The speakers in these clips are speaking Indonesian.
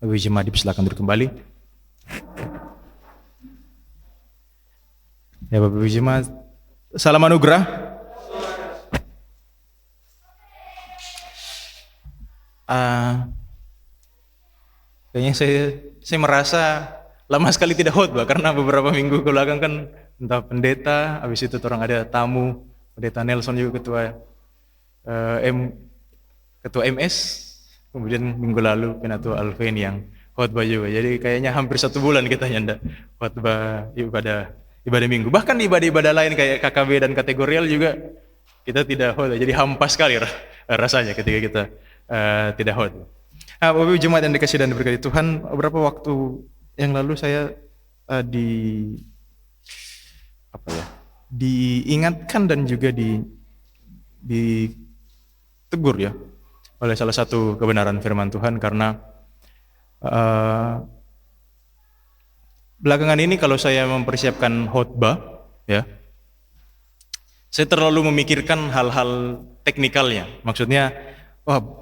Bapak Ibu Jemaat dipersilakan duduk kembali. Ya Bapak Ibu Jemaat, salam anugerah. Kayaknya saya merasa lama sekali tidak khotbah karena beberapa minggu ke belakang kan entah pendeta, habis itu orang ada tamu, pendeta Nelson juga ketua MS, kemudian minggu lalu Penatua Alvin yang khotbah juga. Jadi kayaknya hampir 1 bulan kita nyanda khotbah ibadah minggu. Bahkan di ibadah-ibadah lain kayak KKB dan kategorial juga kita tidak khotbah. Jadi hampa sekali rasanya ketika kita tidak khotbah. Bapak Ibu Jemaat yang dikasih dan diberkati Tuhan, beberapa waktu yang lalu saya diingatkan dan juga ditegur ya oleh salah satu kebenaran firman Tuhan karena belakangan ini kalau saya mempersiapkan khotbah ya, saya terlalu memikirkan hal-hal teknikalnya. Maksudnya,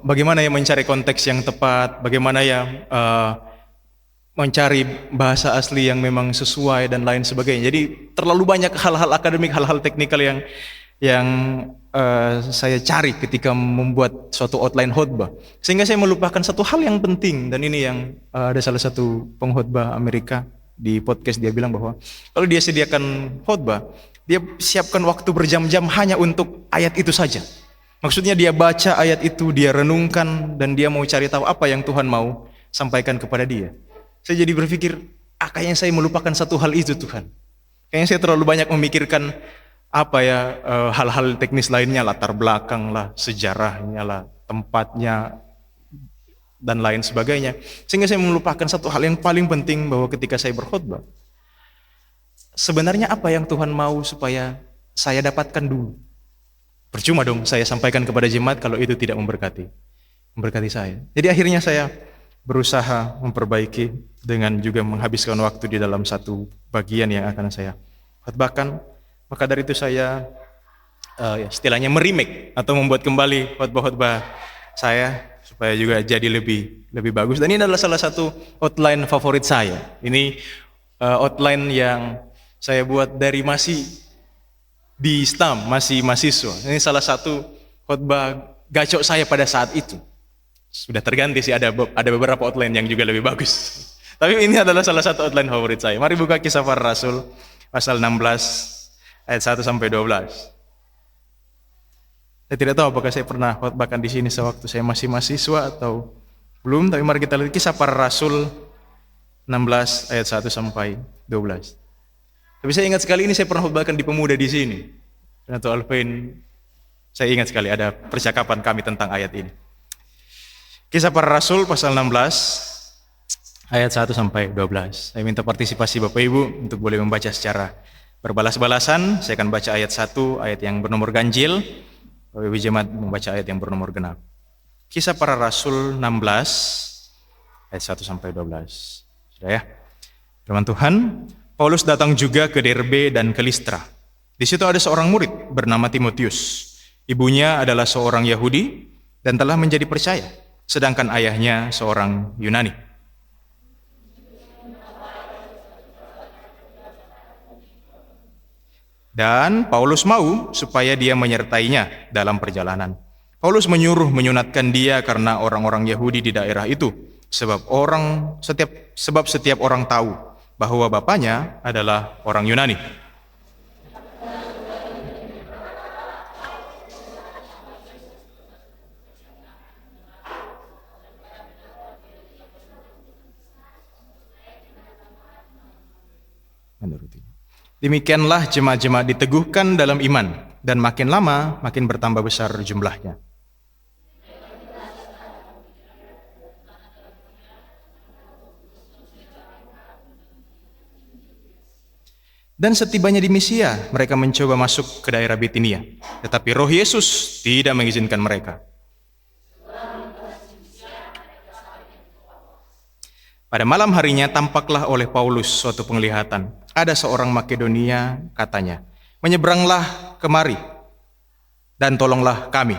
bagaimana ya mencari konteks yang tepat, bagaimana ya mencari bahasa asli yang memang sesuai dan lain sebagainya. Jadi terlalu banyak hal-hal akademik, hal-hal teknikal yang saya cari ketika membuat suatu outline khotbah, sehingga saya melupakan satu hal yang penting. Dan ini yang ada salah satu pengkhotbah Amerika di podcast, dia bilang bahwa kalau dia sediakan khotbah, dia siapkan waktu berjam-jam hanya untuk ayat itu saja. Maksudnya dia baca ayat itu, dia renungkan, dan dia mau cari tahu apa yang Tuhan mau sampaikan kepada dia. Saya jadi berpikir, kayaknya saya melupakan satu hal itu Tuhan. Kayaknya saya terlalu banyak memikirkan hal-hal teknis lainnya, latar belakang lah, sejarahnya lah, tempatnya, dan lain sebagainya. Sehingga saya melupakan satu hal yang paling penting, bahwa ketika saya berkhotbah, sebenarnya apa yang Tuhan mau supaya saya dapatkan dulu. Percuma dong saya sampaikan kepada jemaat kalau itu tidak memberkati saya. Jadi akhirnya saya berusaha memperbaiki dengan juga menghabiskan waktu di dalam satu bagian yang akan saya khotbahkan. Maka dari itu saya istilahnya merimake atau membuat kembali khotbah-khotbah saya supaya juga jadi lebih bagus. Dan ini adalah salah satu outline favorit saya. Ini outline yang saya buat dari masih di STAM, masih mahasiswa. Ini salah satu khotbah gacok saya pada saat itu. Sudah terganti sih, ada beberapa outline yang juga lebih bagus. Tapi ini adalah salah satu outline favorit saya. Mari buka Kisah Para Rasul pasal 16 ayat 1 sampai 12. Saya tidak tahu apakah saya pernah khotbahkan di sini sewaktu saya masih mahasiswa atau belum, tapi mari kita lihat Kisah Para Rasul 16 ayat 1 sampai 12. Tapi saya ingat sekali ini saya pernah khotbahkan di pemuda di sini. Penatua Alvin, saya ingat sekali ada percakapan kami tentang ayat ini. Kisah Para Rasul pasal 16 ayat 1 sampai 12. Saya minta partisipasi Bapak Ibu untuk boleh membaca secara berbalas-balasan. Saya akan baca ayat 1, ayat yang bernomor ganjil. Bapak Ibu Jemaat membaca ayat yang bernomor genap. Kisah Para Rasul 16 ayat 1 sampai 12. Sudah ya? Firman Tuhan, Paulus datang juga ke Derbe dan ke Listra. Di situ ada seorang murid bernama Timotius. Ibunya adalah seorang Yahudi dan telah menjadi percaya, sedangkan ayahnya seorang Yunani. Dan Paulus mau supaya dia menyertainya dalam perjalanan. Paulus menyuruh menyunatkan dia karena orang-orang Yahudi di daerah itu, sebab setiap orang tahu bahwa bapaknya adalah orang Yunani. Demikianlah jemaat-jemaat diteguhkan dalam iman, dan makin lama makin bertambah besar jumlahnya. Dan setibanya di Misia, mereka mencoba masuk ke daerah Bitinia, tetapi Roh Yesus tidak mengizinkan mereka. Pada malam harinya tampaklah oleh Paulus suatu penglihatan. Ada seorang Makedonia, katanya, menyeberanglah kemari dan tolonglah kami.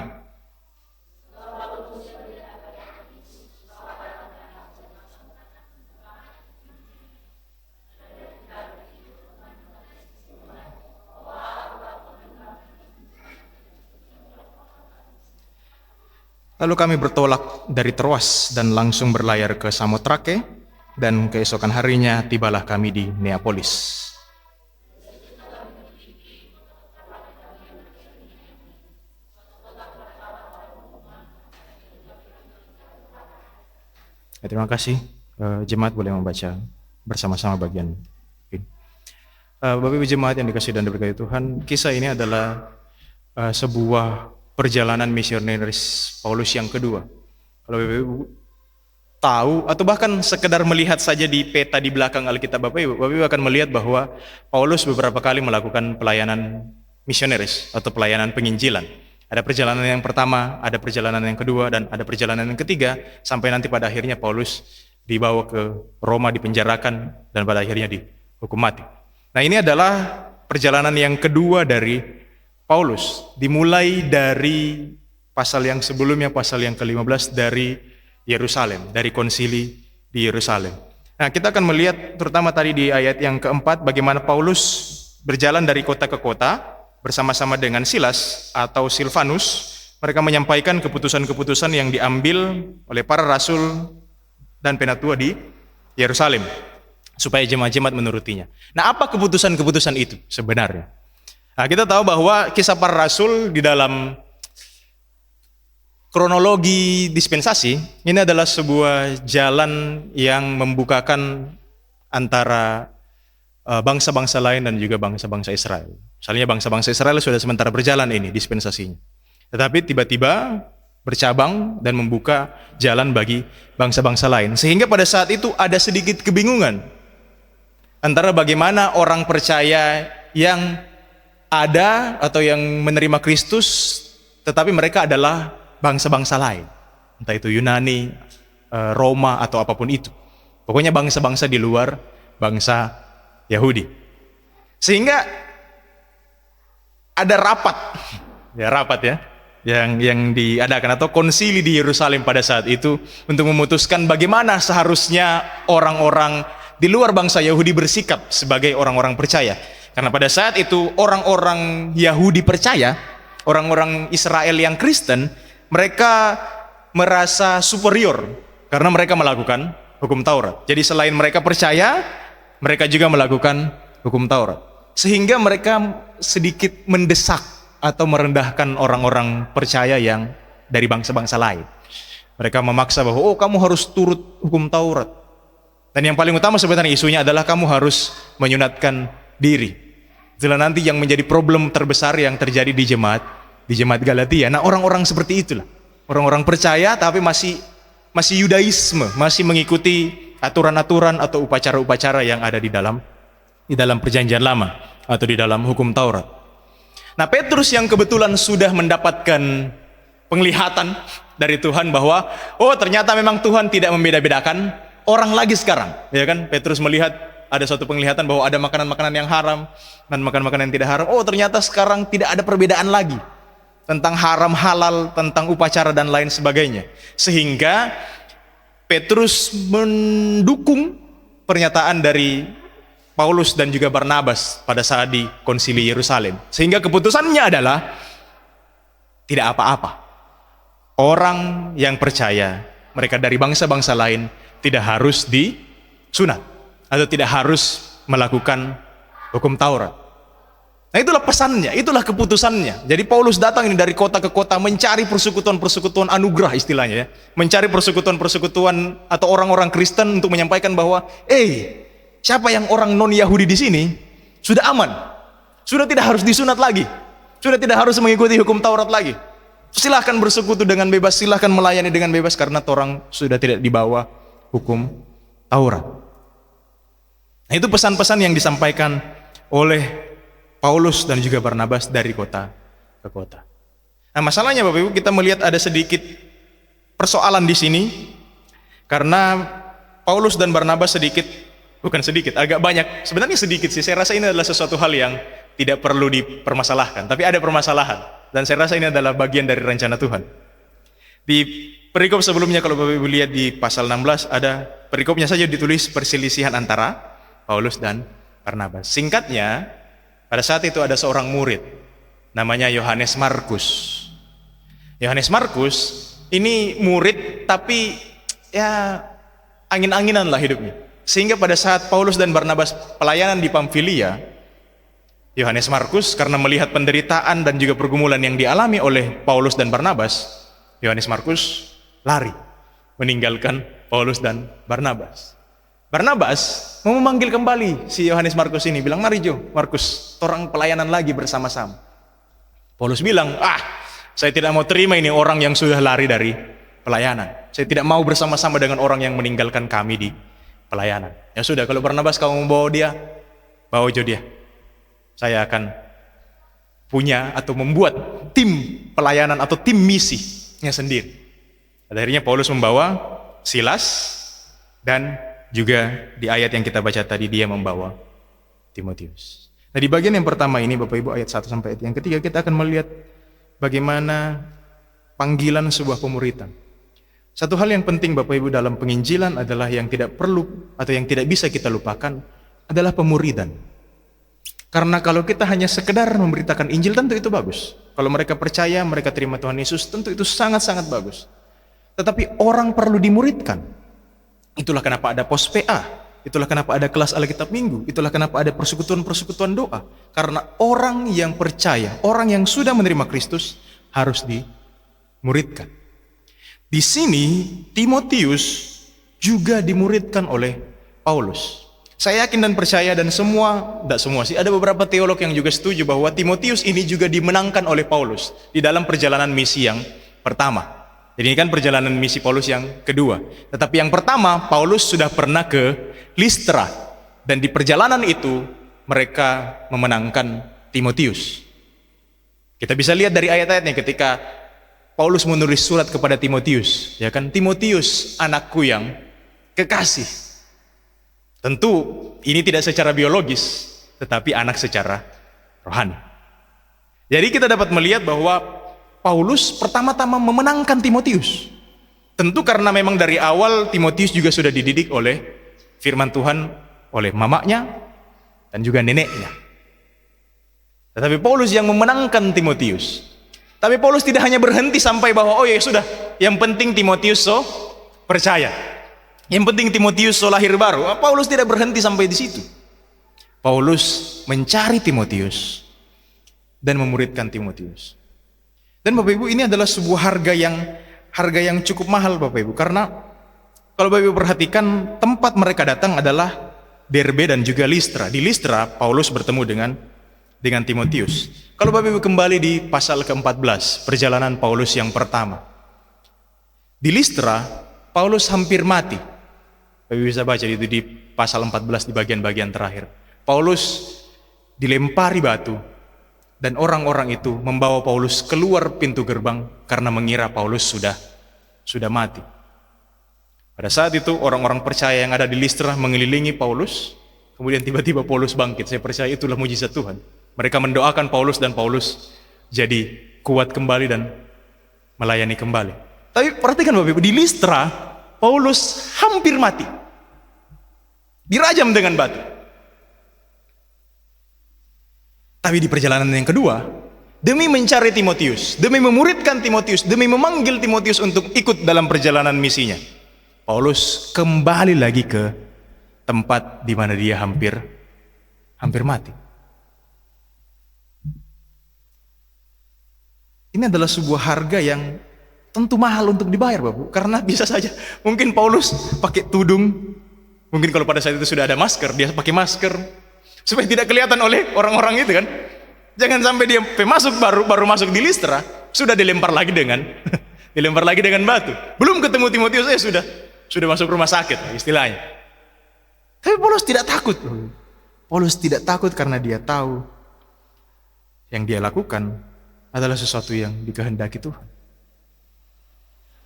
Lalu kami bertolak dari Troas dan langsung berlayar ke Samotrake, dan keesokan harinya tibalah kami di Neapolis. Terima kasih. Jemaat boleh membaca bersama-sama bagian ini. Bapak Ibu jemaat yang dikasihi dan diberkati Tuhan, kisah ini adalah sebuah perjalanan misionaris Paulus yang kedua. Kalau Bapak Ibu tahu atau bahkan sekedar melihat saja di peta di belakang Alkitab Bapak Ibu akan melihat bahwa Paulus beberapa kali melakukan pelayanan misionaris atau pelayanan penginjilan. Ada perjalanan yang pertama, ada perjalanan yang kedua, dan ada perjalanan yang ketiga, sampai nanti pada akhirnya Paulus dibawa ke Roma, dipenjarakan, dan pada akhirnya dihukum mati. Nah, ini adalah perjalanan yang kedua dari Paulus, dimulai dari pasal yang sebelumnya, pasal yang ke-15 dari Yerusalem, dari konsili di Yerusalem. Nah, kita akan melihat terutama tadi di ayat yang keempat, bagaimana Paulus berjalan dari kota ke kota, bersama-sama dengan Silas atau Silvanus. Mereka menyampaikan keputusan-keputusan yang diambil oleh para rasul dan penatua di Yerusalem, supaya jemaat-jemaat menurutinya. Nah, apa keputusan-keputusan itu sebenarnya? Nah, kita tahu bahwa kisah para rasul di dalam kronologi dispensasi, ini adalah sebuah jalan yang membukakan antara bangsa-bangsa lain dan juga bangsa-bangsa Israel. Misalnya bangsa-bangsa Israel sudah sementara berjalan ini dispensasinya. Tetapi tiba-tiba bercabang dan membuka jalan bagi bangsa-bangsa lain. Sehingga pada saat itu ada sedikit kebingungan antara bagaimana orang percaya yang ada atau yang menerima Kristus, tetapi mereka adalah bangsa-bangsa lain. Entah itu Yunani, Roma, atau apapun itu. Pokoknya bangsa-bangsa di luar bangsa Yahudi. Sehingga ada rapat ya, yang diadakan atau konsili di Yerusalem pada saat itu untuk memutuskan bagaimana seharusnya orang-orang di luar bangsa Yahudi bersikap sebagai orang-orang percaya. Karena pada saat itu orang-orang Yahudi percaya, orang-orang Israel yang Kristen, mereka merasa superior karena mereka melakukan hukum Taurat. Jadi selain mereka percaya, mereka juga melakukan hukum Taurat. Sehingga mereka sedikit mendesak atau merendahkan orang-orang percaya yang dari bangsa-bangsa lain. Mereka memaksa bahwa, oh, kamu harus turut hukum Taurat. Dan yang paling utama sebenarnya isunya adalah kamu harus menyunatkan diri. Itulah nanti yang menjadi problem terbesar yang terjadi di jemaat Galatia. Nah, orang-orang seperti itulah. Orang-orang percaya tapi masih Yudaisme, masih mengikuti aturan-aturan atau upacara-upacara yang ada di dalam perjanjian lama atau di dalam hukum Taurat. Nah, Petrus yang kebetulan sudah mendapatkan penglihatan dari Tuhan bahwa oh, ternyata memang Tuhan tidak membeda-bedakan orang lagi sekarang, ya kan? Petrus melihat ada suatu penglihatan bahwa ada makanan-makanan yang haram dan makanan-makanan yang tidak haram. Oh, ternyata sekarang tidak ada perbedaan lagi tentang haram halal, tentang upacara dan lain sebagainya. Sehingga Petrus mendukung pernyataan dari Paulus dan juga Barnabas pada saat di konsili Yerusalem. Sehingga keputusannya adalah tidak apa-apa. Orang yang percaya, mereka dari bangsa-bangsa lain, tidak harus disunat atau tidak harus melakukan hukum Taurat. Nah, itulah pesannya, itulah keputusannya. Jadi Paulus datang ini dari kota ke kota mencari persekutuan-persekutuan anugerah istilahnya ya. Mencari persekutuan-persekutuan atau orang-orang Kristen untuk menyampaikan bahwa siapa yang orang non-Yahudi di sini sudah aman. Sudah tidak harus disunat lagi. Sudah tidak harus mengikuti hukum Taurat lagi. Silahkan bersekutu dengan bebas, silahkan melayani dengan bebas karena orang sudah tidak dibawa hukum Taurat. Nah, itu pesan-pesan yang disampaikan oleh Paulus dan juga Barnabas dari kota ke kota. Nah, masalahnya Bapak Ibu, kita melihat ada sedikit persoalan di sini karena Paulus dan Barnabas agak banyak, sebenarnya sedikit sih. Saya rasa ini adalah sesuatu hal yang tidak perlu dipermasalahkan, tapi ada permasalahan dan saya rasa ini adalah bagian dari rencana Tuhan. Di perikop sebelumnya kalau Bapak Ibu lihat di pasal 16 ada perikopnya saja ditulis perselisihan antara Paulus dan Barnabas. Singkatnya, pada saat itu ada seorang murid namanya Yohanes Markus. Yohanes Markus Ini murid tapi ya angin-anginan lah hidupnya. Sehingga pada saat Paulus dan Barnabas pelayanan di Pamfilia, Yohanes Markus karena melihat penderitaan dan juga pergumulan yang dialami oleh Paulus dan Barnabas, Yohanes Markus lari meninggalkan Paulus dan Barnabas. Barnabas mau memanggil kembali si Yohanes Markus ini, bilang, "Mari Jo, Markus, torang pelayanan lagi bersama-sama." Paulus bilang, "Saya tidak mau terima ini orang yang sudah lari dari pelayanan. Saya tidak mau bersama-sama dengan orang yang meninggalkan kami di pelayanan. Ya sudah, kalau Barnabas kamu membawa dia, bawa Jo dia. Saya akan punya atau membuat tim pelayanan atau tim misinya sendiri." Pada akhirnya Paulus membawa Silas, dan juga di ayat yang kita baca tadi dia membawa Timotius. Nah, di bagian yang pertama ini Bapak Ibu, ayat 1 sampai ayat yang ketiga, kita akan melihat bagaimana panggilan sebuah pemuritan. Satu hal yang penting Bapak Ibu dalam penginjilan adalah yang tidak perlu atau yang tidak bisa kita lupakan adalah pemuridan. Karena kalau kita hanya sekedar memberitakan Injil, tentu itu bagus. Kalau mereka percaya, mereka terima Tuhan Yesus, tentu itu sangat-sangat bagus. Tetapi orang perlu dimuridkan. Itulah kenapa ada pos PA, itulah kenapa ada kelas Alkitab Minggu, itulah kenapa ada persekutuan-persekutuan doa. Karena orang yang percaya, orang yang sudah menerima Kristus harus dimuridkan. Di sini Timotius juga dimuridkan oleh Paulus. Saya yakin dan percaya, dan tidak semua sih, ada beberapa teolog yang juga setuju bahwa Timotius ini juga dimenangkan oleh Paulus di dalam perjalanan misi yang pertama. Jadi ini kan perjalanan misi Paulus yang kedua. Tetapi yang pertama, Paulus sudah pernah ke Listra, dan di perjalanan itu mereka memenangkan Timotius. Kita bisa lihat dari ayat-ayatnya ketika Paulus menulis surat kepada Timotius, ya kan, "Timotius, anakku yang kekasih." Tentu ini tidak secara biologis, tetapi anak secara rohani. Jadi kita dapat melihat bahwa Paulus pertama-tama memenangkan Timotius. Tentu karena memang dari awal Timotius juga sudah dididik oleh firman Tuhan oleh mamanya dan juga neneknya. Tetapi Paulus yang memenangkan Timotius. Tapi Paulus tidak hanya berhenti sampai bahwa, oh ya sudah, yang penting Timotius percaya. Yang penting Timotius lahir baru. Paulus tidak berhenti sampai di situ. Paulus mencari Timotius dan memuridkan Timotius. Dan Bapak Ibu, ini adalah sebuah harga yang cukup mahal Bapak Ibu. Karena kalau Bapak Ibu perhatikan, tempat mereka datang adalah Derbe dan juga Listra. Di Listra Paulus bertemu dengan Timotius. Kalau Bapak Ibu kembali di pasal ke-14, perjalanan Paulus yang pertama. Di Listra Paulus hampir mati. Bapak bisa baca itu di pasal 14 di bagian-bagian terakhir. Paulus dilempari batu dan orang-orang itu membawa Paulus keluar pintu gerbang karena mengira Paulus sudah mati. Pada saat itu orang-orang percaya yang ada di Listra mengelilingi Paulus, kemudian tiba-tiba Paulus bangkit. Saya percaya itulah mujizat Tuhan. Mereka mendoakan Paulus dan Paulus jadi kuat kembali dan melayani kembali. Tapi perhatikan Bapak Ibu, di Listra Paulus hampir mati. Dirajam dengan batu. Tapi di perjalanan yang kedua, demi mencari Timotius, demi memuridkan Timotius, demi memanggil Timotius untuk ikut dalam perjalanan misinya, Paulus kembali lagi ke tempat di mana dia hampir mati. Ini adalah sebuah harga yang tentu mahal untuk dibayar Bapak, karena bisa saja mungkin Paulus pakai tudung. Mungkin kalau pada saat itu sudah ada masker, dia pakai masker supaya tidak kelihatan oleh orang-orang itu kan. Jangan sampai dia masuk baru masuk di Listra sudah dilempar lagi dengan batu. Belum ketemu Timotius sudah masuk rumah sakit istilahnya. Tapi Paulus tidak takut. Paulus tidak takut karena dia tahu yang dia lakukan adalah sesuatu yang dikehendaki Tuhan.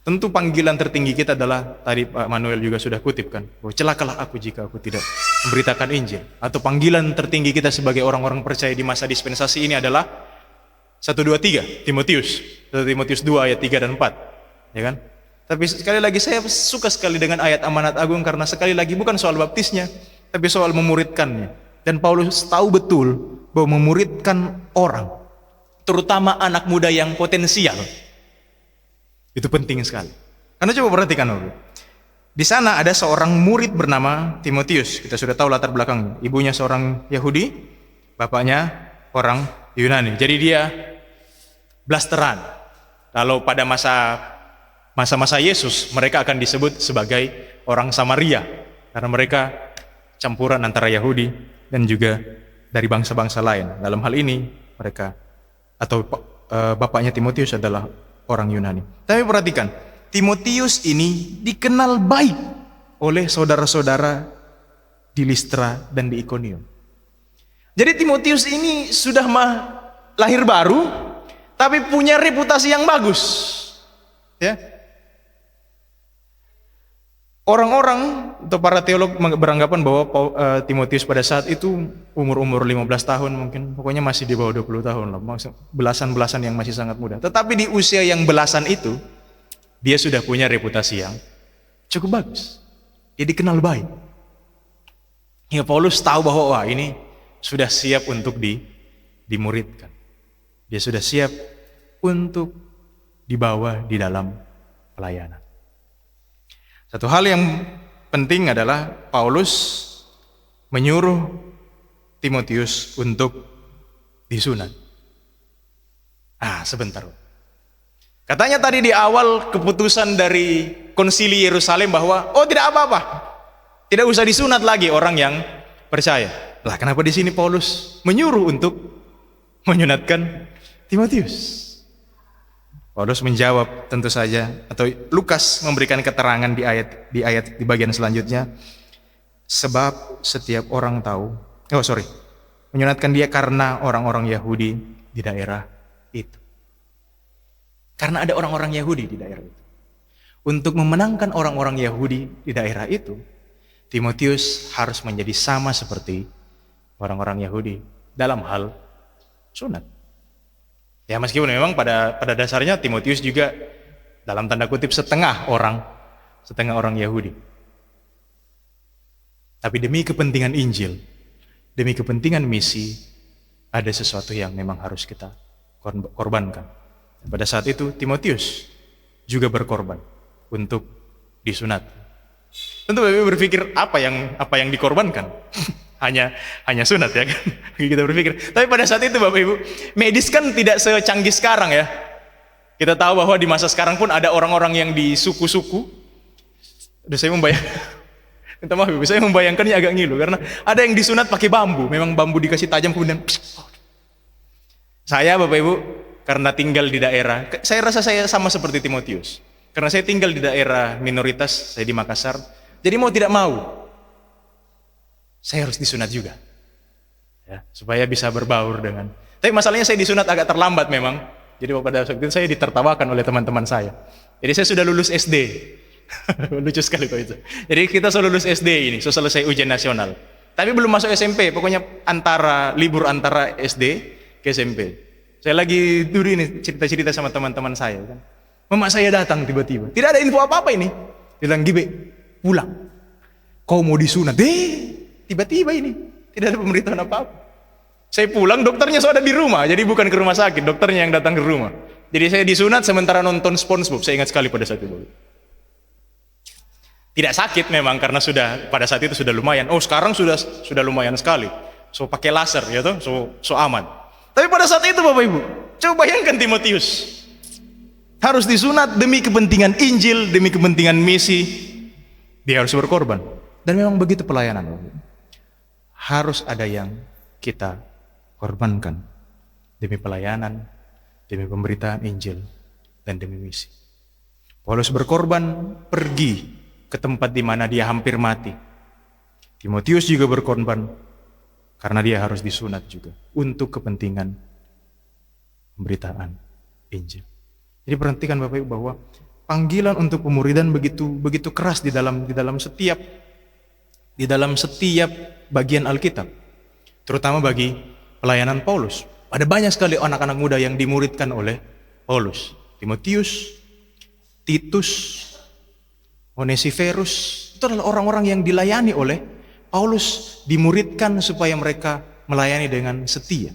Tentu panggilan tertinggi kita adalah, tadi Pak Manuel juga sudah kutipkan, bahwa celakalah aku jika aku tidak memberitakan Injil. Atau panggilan tertinggi kita sebagai orang-orang percaya di masa dispensasi ini adalah 1, 2, 3 Timotius 1 Timotius 2 ayat 3 dan 4, ya kan? Tapi sekali lagi saya suka sekali dengan ayat amanat agung, karena sekali lagi bukan soal baptisnya, tapi soal memuridkannya. Dan Paulus tahu betul bahwa memuridkan orang, terutama anak muda yang potensial, Itu penting sekali. Karena coba perhatikan Bapak. Di sana ada seorang murid bernama Timotius. Kita sudah tahu latar belakangnya. Ibunya seorang Yahudi, bapaknya orang Yunani. Jadi dia blasteran. Kalau pada masa-masa Yesus, mereka akan disebut sebagai orang Samaria. Karena mereka campuran antara Yahudi dan juga dari bangsa-bangsa lain. Dalam hal ini mereka atau bapaknya Timotius adalah orang Yunani. Tapi perhatikan, Timotius ini dikenal baik oleh saudara-saudara di Listra dan di Ikonium. Jadi Timotius ini sudah lahir baru, tapi punya reputasi yang bagus. Ya. Orang-orang atau para teolog beranggapan bahwa Timotius pada saat itu umur 15 tahun mungkin, pokoknya masih di bawah 20 tahun lah, belasan-belasan yang masih sangat muda. Tetapi di usia yang belasan itu, dia sudah punya reputasi yang cukup bagus. Dia dikenal baik. Hingga Paulus tahu bahwa wah ini sudah siap untuk dimuridkan. Dia sudah siap untuk dibawa di dalam pelayanan. Satu hal yang penting adalah Paulus menyuruh Timotius untuk disunat. Sebentar. Katanya tadi di awal keputusan dari konsili Yerusalem bahwa tidak apa-apa. Tidak usah disunat lagi orang yang percaya. Lah kenapa di sini Paulus menyuruh untuk menyunatkan Timotius? Paulus menjawab tentu saja, atau Lukas memberikan keterangan di bagian selanjutnya, sebab setiap orang tahu, menyunatkan dia karena orang-orang Yahudi di daerah itu. Karena ada orang-orang Yahudi di daerah itu. Untuk memenangkan orang-orang Yahudi di daerah itu, Timotius harus menjadi sama seperti orang-orang Yahudi dalam hal sunat. Ya meskipun memang pada dasarnya Timotius juga dalam tanda kutip setengah orang Yahudi. Tapi demi kepentingan Injil, demi kepentingan misi, ada sesuatu yang memang harus kita korbankan. Dan pada saat itu Timotius juga berkorban untuk disunat. Tentu Bapak berpikir apa yang dikorbankan? hanya sunat ya kan, kita berpikir. Tapi pada saat itu Bapak Ibu, medis kan tidak secanggih sekarang ya. Kita tahu bahwa di masa sekarang pun ada orang-orang yang di suku-suku. Saya minta maaf Ibu, saya membayangkannya agak ngilu karena ada yang disunat pakai bambu. Memang bambu dikasih tajam kemudian. Saya Bapak Ibu, karena tinggal di daerah, saya rasa saya sama seperti Timotius. Karena saya tinggal di daerah minoritas, saya di Makassar. Jadi mau tidak mau, saya harus disunat juga, ya, supaya bisa berbaur dengan. Tapi masalahnya saya disunat agak terlambat memang. Jadi pada saat itu saya ditertawakan oleh teman-teman saya. Jadi saya sudah lulus SD, lucu sekali kok itu. Jadi kita sudah lulus SD ini, sudah selesai ujian nasional. Tapi belum masuk SMP, pokoknya libur antara SD ke SMP. Saya lagi dulu ini cerita-cerita sama teman-teman saya kan. Mama saya datang tiba-tiba, tidak ada info apa-apa ini. Dia bilang, "Gibe, pulang. Kau mau disunat." Tiba-tiba ini tidak ada pemberitahuan apa-apa. Saya pulang, dokternya sudah di rumah, jadi bukan ke rumah sakit, dokternya yang datang ke rumah. Jadi saya disunat sementara nonton SpongeBob. Saya ingat sekali pada saat itu. Tidak sakit memang karena pada saat itu sudah lumayan. Sekarang sudah lumayan sekali. So pakai laser ya toh, so aman. Tapi pada saat itu Bapak Ibu, coba bayangkan Timotius harus disunat demi kepentingan Injil, demi kepentingan misi. Dia harus berkorban. Dan memang begitu pelayanan Bapak Ibu. Harus ada yang kita korbankan demi pelayanan, demi pemberitaan Injil, dan demi misi. Paulus berkorban pergi ke tempat di mana dia hampir mati. Timotius juga berkorban karena dia harus disunat juga untuk kepentingan pemberitaan Injil. Jadi perhatikan Bapak Ibu bahwa panggilan untuk pemuridan begitu keras di dalam setiap bagian Alkitab, terutama bagi pelayanan Paulus. Ada banyak sekali anak-anak muda yang dimuridkan oleh Paulus. Timotius, Titus, Onesiferus, itu adalah orang-orang yang dilayani oleh Paulus, dimuridkan supaya mereka melayani dengan setia.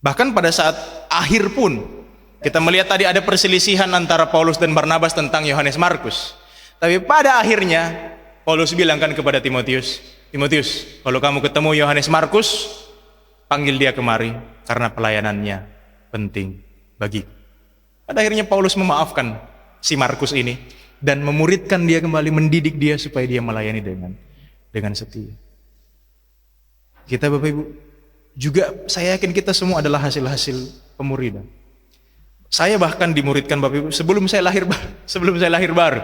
Bahkan pada saat akhir pun Kita melihat tadi ada perselisihan antara Paulus dan Barnabas tentang Yohanes Markus. Tapi pada akhirnya Paulus bilang kan kepada Timotius, Timotius, kalau kamu ketemu Yohanes Markus, panggil dia kemari karena pelayanannya penting bagi. Pada akhirnya Paulus memaafkan si Markus ini dan memuridkan dia kembali, mendidik dia supaya dia melayani dengan setia. Kita Bapak Ibu, juga saya yakin kita semua adalah hasil-hasil pemuridan. Saya bahkan dimuridkan Bapak Ibu sebelum saya lahir baru.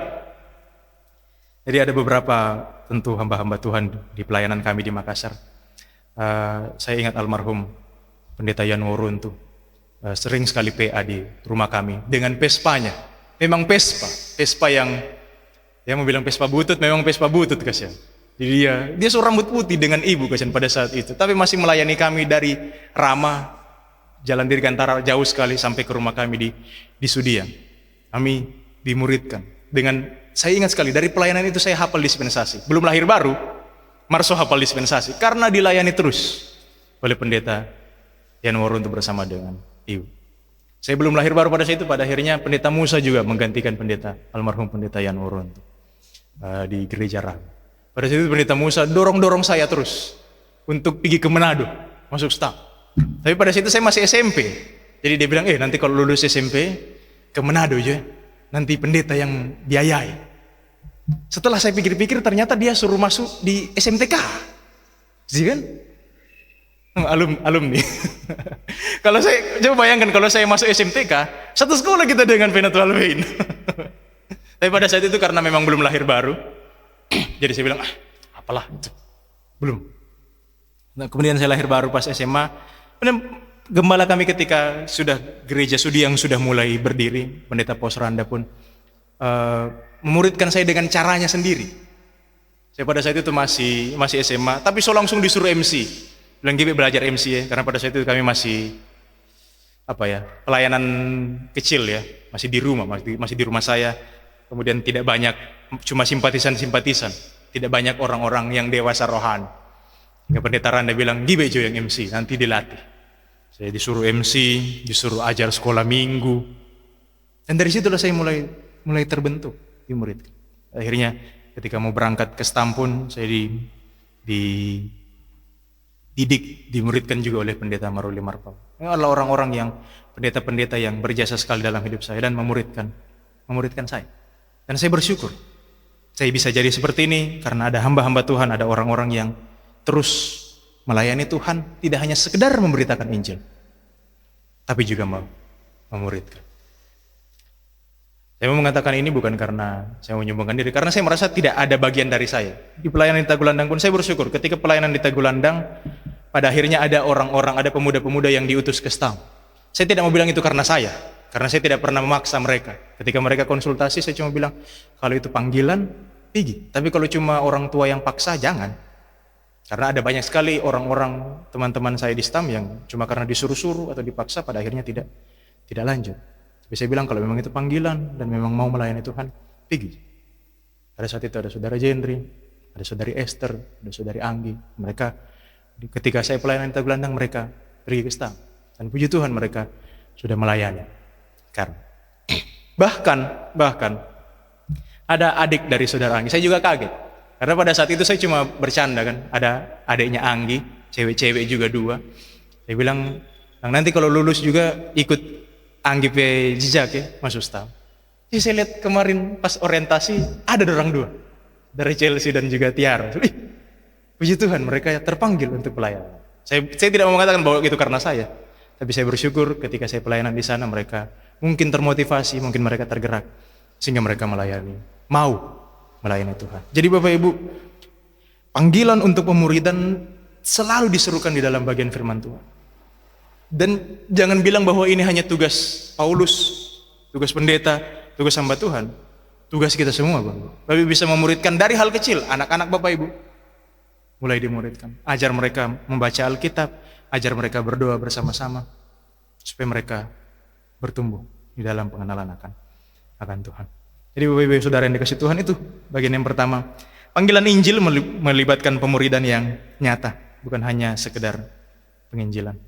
Jadi ada beberapa tentu hamba-hamba Tuhan di pelayanan kami di Makassar. Saya ingat almarhum Pendeta Yan Worun tuh sering sekali PA di rumah kami dengan Vespanya. Memang Vespa yang mau bilang Vespa butut, memang Vespa butut kasihan. Jadi dia seorang rambut putih dengan ibu kasihan pada saat itu, tapi masih melayani kami dari Rama, Jalan Dirgantara jauh sekali sampai ke rumah kami di Sudiang. Kami dimuridkan dengan, saya ingat sekali dari pelayanan itu saya hafal dispensasi. Belum lahir baru, Marso hafal dispensasi karena dilayani terus oleh Pendeta Yan Worun untuk bersama dengan ibu. Saya belum lahir baru pada saat itu, pada akhirnya Pendeta Musa juga menggantikan almarhum Pendeta Yan Worun di gereja Rama. Pada saat itu Pendeta Musa dorong saya terus untuk pergi ke Manado, masuk staff. Tapi pada saat itu saya masih SMP. Jadi dia bilang, nanti kalau lulus SMP ke Manado aja, nanti pendeta yang biayai. Setelah saya pikir-pikir ternyata dia suruh masuk di SMTK. Jadi kan? Alumni. Kalau saya coba bayangkan kalau saya masuk SMTK, satu sekolah kita dengan Penatua Alvein. Tapi pada saat itu karena memang belum lahir baru, jadi saya bilang, apalah itu. Belum. Nah, kemudian saya lahir baru pas SMA. Gembala kami ketika sudah gereja Sudiang sudah mulai berdiri, Pendeta Posranda pun memuridkan saya dengan caranya sendiri. Saya pada saat itu masih SMA, tapi so langsung disuruh MC. Bilang Gibi belajar MC ya, karena pada saat itu kami masih pelayanan kecil ya, masih di rumah saya. Kemudian tidak banyak, cuma simpatisan, tidak banyak orang-orang yang dewasa rohani. Hingga Pendeta Randa bilang, Gibi Jo yang MC, nanti dilatih. Saya disuruh MC, disuruh ajar sekolah minggu. Dan dari situlah saya mulai terbentuk, dimuridkan. Akhirnya ketika mau berangkat ke Stampun, saya dimuridkan juga oleh Pendeta Maruli Marpau. Ini adalah orang-orang yang pendeta-pendeta yang berjasa sekali dalam hidup saya dan memuridkan saya. Dan saya bersyukur saya bisa jadi seperti ini karena ada hamba-hamba Tuhan, ada orang-orang yang terus melayani Tuhan, tidak hanya sekedar memberitakan Injil, tapi juga memuridkan. Saya mau mengatakan ini bukan karena saya menyombongkan diri, karena saya merasa tidak ada bagian dari saya. Di pelayanan di Tagulandang pun saya bersyukur ketika pelayanan di Tagulandang, pada akhirnya ada orang-orang, ada pemuda-pemuda yang diutus ke Stam. Saya tidak mau bilang itu karena saya tidak pernah memaksa mereka. Ketika mereka konsultasi, saya cuma bilang, kalau itu panggilan, pergi. Tapi kalau cuma orang tua yang paksa, jangan. Karena ada banyak sekali orang-orang teman-teman saya di Stam yang cuma karena disuruh-suruh atau dipaksa pada akhirnya tidak lanjut. Tapi saya bilang kalau memang itu panggilan dan memang mau melayani Tuhan, pergi. Pada saat itu ada saudara Jendri, ada saudari Esther, ada saudari Anggi. Mereka ketika saya pelayanan di Tagulandang, mereka pergi ke Stam. Dan puji Tuhan mereka sudah melayani. Karena bahkan ada adik dari saudara Anggi. Saya juga kaget. Karena pada saat itu saya cuma bercanda kan, ada adiknya Anggi, cewek-cewek juga 2. Saya bilang, nanti kalau lulus juga ikut Anggi pe jejak ya, masuk Stam. Jadi saya lihat kemarin pas orientasi ada orang 2 dari Chelsea dan juga Tiara. Puji Tuhan mereka terpanggil untuk pelayanan. Saya tidak mau mengatakan bahwa itu karena saya, tapi saya bersyukur ketika saya pelayanan di sana mereka mungkin termotivasi, mungkin mereka tergerak sehingga mereka mau melayani Tuhan. Jadi Bapak Ibu, panggilan untuk pemuridan selalu diserukan di dalam bagian firman Tuhan. Dan jangan bilang bahwa ini hanya tugas Paulus, tugas pendeta, tugas hamba Tuhan. Tugas kita semua, Bapak. Bapak Ibu bisa memuridkan dari hal kecil, anak-anak Bapak Ibu. Mulai dimuridkan. Ajar mereka membaca Alkitab, ajar mereka berdoa bersama-sama supaya mereka bertumbuh di dalam pengenalan akan Tuhan. Jadi Bapak Ibu Saudara yang dikasih Tuhan, itu bagian yang pertama. Panggilan Injil melibatkan pemuridan yang nyata, bukan hanya sekedar penginjilan.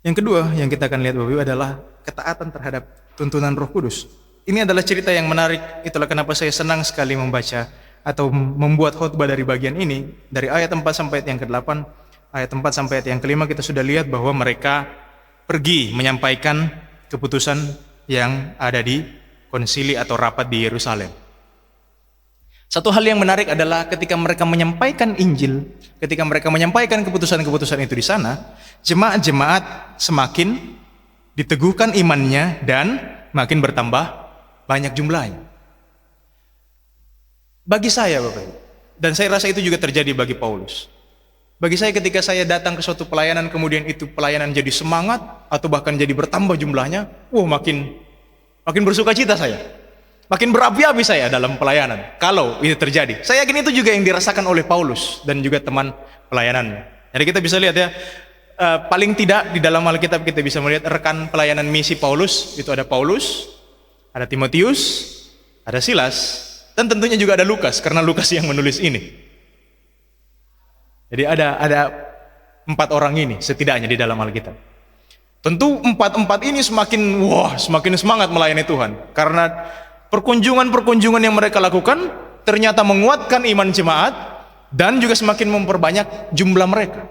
Yang kedua yang kita akan lihat Bapak Ibu adalah ketaatan terhadap tuntunan Roh Kudus. Ini adalah cerita yang menarik, itulah kenapa saya senang sekali membaca atau membuat khotbah dari bagian ini. Dari ayat 4 sampai ayat yang ke-8, ayat 4 sampai ayat yang ke-5 kita sudah lihat bahwa mereka pergi menyampaikan keputusan yang ada di konsili atau rapat di Yerusalem. Satu hal yang menarik adalah ketika mereka menyampaikan Injil, ketika mereka menyampaikan keputusan-keputusan itu di sana, jemaat-jemaat semakin diteguhkan imannya dan makin bertambah banyak jumlahnya. Bagi saya Bapak Ibu, dan saya rasa itu juga terjadi bagi Paulus. Bagi saya ketika saya datang ke suatu pelayanan, kemudian itu pelayanan jadi semangat, atau bahkan jadi bertambah jumlahnya, makin bersuka cita saya. Makin berapi-api saya dalam pelayanan. Kalau itu terjadi, saya yakin itu juga yang dirasakan oleh Paulus dan juga teman pelayanannya. Jadi kita bisa lihat ya, paling tidak di dalam Alkitab kita bisa melihat rekan pelayanan misi Paulus, itu ada Paulus, ada Timotius, ada Silas, dan tentunya juga ada Lukas, karena Lukas yang menulis ini. Jadi ada 4 orang ini setidaknya di dalam Alkitab. Tentu 4 ini semakin semangat melayani Tuhan, karena perkunjungan yang mereka lakukan ternyata menguatkan iman jemaat dan juga semakin memperbanyak jumlah mereka.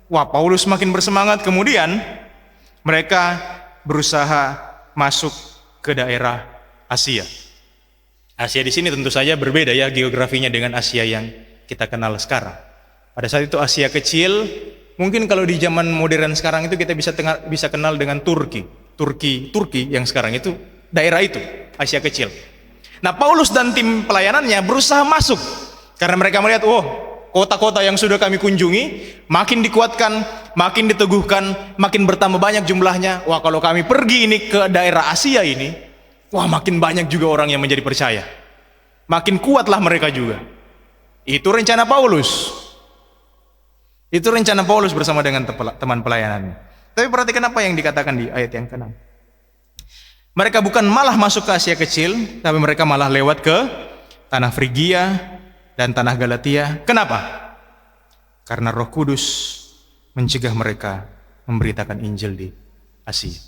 Paulus semakin bersemangat, kemudian mereka berusaha masuk ke daerah Asia. Asia di sini tentu saja berbeda ya geografinya dengan Asia yang kita kenal sekarang. Pada saat itu Asia kecil, mungkin kalau di zaman modern sekarang itu kita bisa kenal dengan Turki yang sekarang itu daerah itu, Asia kecil. Nah, Paulus dan tim pelayanannya berusaha masuk karena mereka melihat, kota-kota yang sudah kami kunjungi makin dikuatkan, makin diteguhkan, makin bertambah banyak jumlahnya. Kalau kami pergi ini ke daerah Asia ini, makin banyak juga orang yang menjadi percaya. Makin kuatlah mereka juga. Itu rencana Paulus. Itu rencana Paulus bersama dengan teman pelayanannya. Tapi perhatikan apa yang dikatakan di ayat yang ke-6. Mereka bukan malah masuk ke Asia kecil, tapi mereka malah lewat ke tanah Frigia dan tanah Galatia. Kenapa? Karena Roh Kudus mencegah mereka memberitakan Injil di Asia.